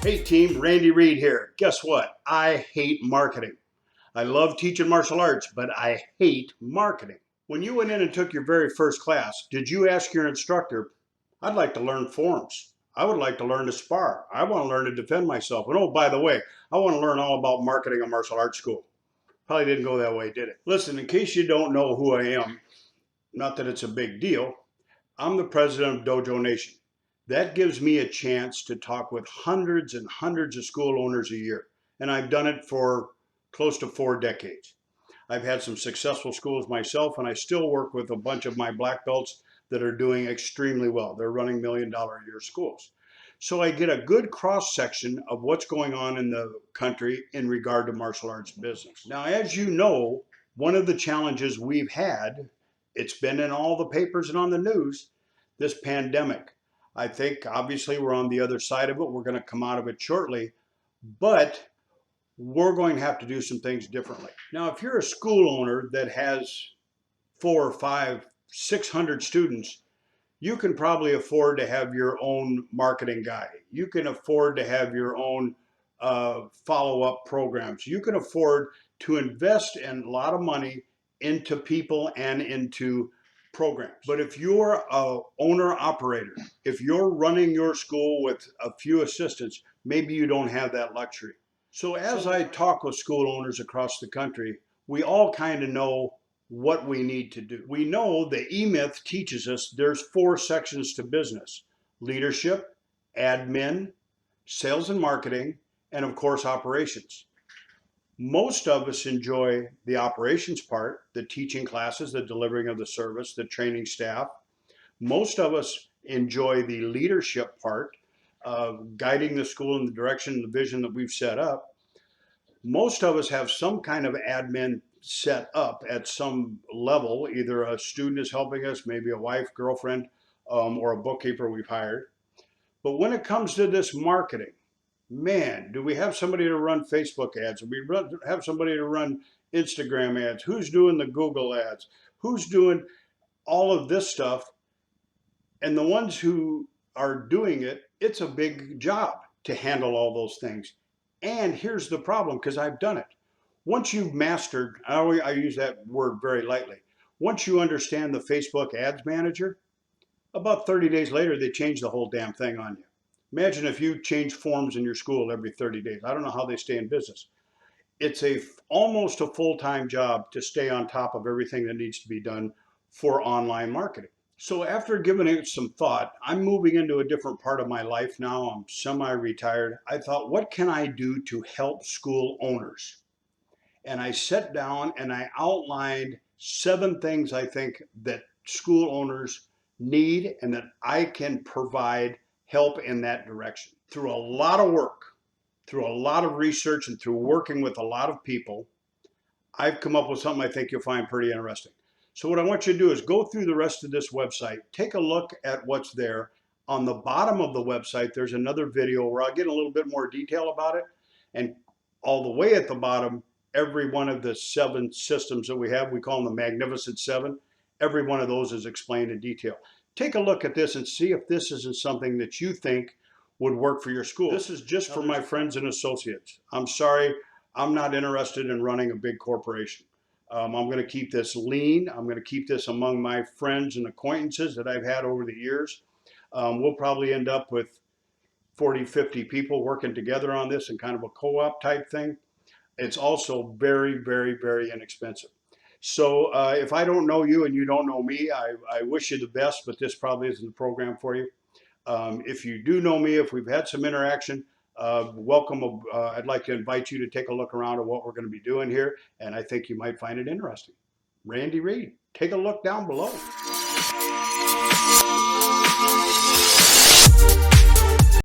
Hey team, Randy Reed here. Guess what? I hate marketing. I love teaching martial arts, but I hate marketing. When you went in and took your very first class, did you ask your instructor, I'd like to learn forms. I would like to learn to spar. I want to learn to defend myself. And oh, by the way, I want to learn all about marketing a martial arts school. Probably didn't go that way, did it? Listen, in case you don't know who I am, not that it's a big deal, I'm the president of Dojo Nation. That gives me a chance to talk with hundreds and hundreds of school owners a year. And I've done it for close to 4 decades. I've had some successful schools myself, and I still work with a bunch of my black belts that are doing extremely well. They're running $1 million a year schools. So I get a good cross section of what's going on in the country in regard to martial arts business. Now, as you know, one of the challenges we've had, it's been in all the papers and on the news, this pandemic. I think obviously we're on the other side of it. We're going to come out of it shortly, but we're going to have to do some things differently. Now, if you're a school owner that has 4, 5, 600 students, you can probably afford to have your own marketing guy. You can afford to have your own follow-up programs. You can afford to invest in a lot of money into people and into programs. But if you're a owner operator, if you're running your school with a few assistants, maybe you don't have that luxury. So as I talk with school owners across the country, we all kind of know what we need to do. We know the E-Myth teaches us there's 4 sections to business: leadership, admin, sales and marketing, and of course operations. Most of us enjoy the operations part, the teaching classes, the delivering of the service, the training staff. Most of us enjoy the leadership part of guiding the school in the direction and the vision that we've set up. Most of us have some kind of admin set up at some level. Either a student is helping us, maybe a wife, girlfriend, or a bookkeeper we've hired. But when it comes to this marketing, man, do we have somebody to run Facebook ads? Do we have somebody to run Instagram ads? Who's doing the Google ads? Who's doing all of this stuff? And the ones who are doing it, it's a big job to handle all those things. And here's the problem, because I've done it. Once you've mastered, I use that word very lightly, once you understand the Facebook ads manager, about 30 days later, they change the whole damn thing on you. Imagine if you change forms in your school every 30 days. I don't know how they stay in business. It's almost a full-time job to stay on top of everything that needs to be done for online marketing. So after giving it some thought, I'm moving into a different part of my life now. I'm semi-retired. I thought, what can I do to help school owners? And I sat down and I outlined 7 things I think that school owners need and that I can provide help in that direction. Through a lot of work, through a lot of research, and through working with a lot of people, I've come up with something I think you'll find pretty interesting. So what I want you to do is go through the rest of this website, take a look at what's there. On the bottom of the website, there's another video where I'll get a little bit more detail about it. And all the way at the bottom, every one of the 7 systems that we have, we call them the Magnificent 7, every one of those is explained in detail. Take a look at this and see if this isn't something that you think would work for your school. This is just for my friends and associates. I'm sorry, I'm not interested in running a big corporation. I'm going to keep this lean. I'm going to keep this among my friends and acquaintances that I've had over the years. We'll probably end up with 40, 50 people working together on this in kind of a co-op type thing. It's also very, very, very inexpensive. So if I don't know you and you don't know me, I wish you the best, but this probably isn't the program for you. If you do know me, if we've had some interaction, welcome. I'd like to invite you to take a look around at what we're going to be doing here, and I think you might find it interesting. Randy Reed, take a look down below.